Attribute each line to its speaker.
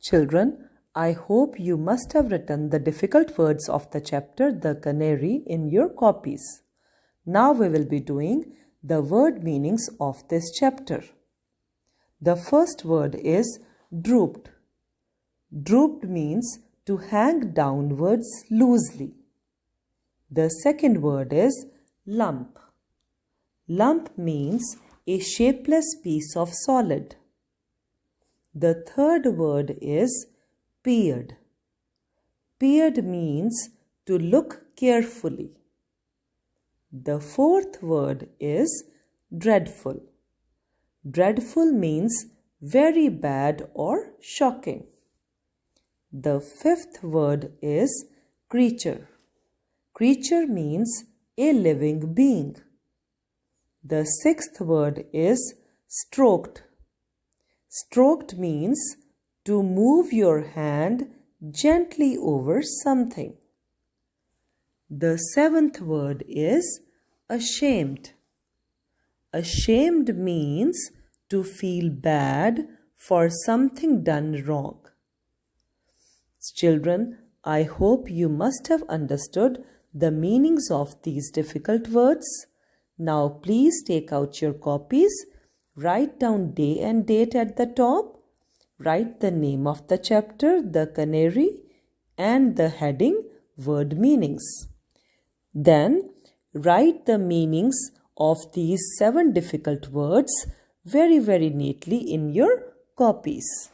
Speaker 1: Children, I hope you must have written the difficult words of the chapter The Canary in your copies. Now we will be doing the word meanings of this chapter. The first word is drooped. Drooped means to hang downwards loosely. The second word is lump. Lump means a shapeless piece of solid. The third word is peered. Peered means to look carefully. The fourth word is dreadful. Dreadful means very bad or shocking. The fifth word is creature. Creature means a living being. The sixth word is stroked. Stroked means to move your hand gently over something. The seventh word is ashamed. Ashamed means to feel bad for something done wrong. Children, I hope you must have understood the meanings of these difficult words. Now please take out your copies, write down day and date at the top, write the name of the chapter, The Canary, and the heading, Word Meanings. Then write the meanings of these 7 difficult words very neatly in your copies.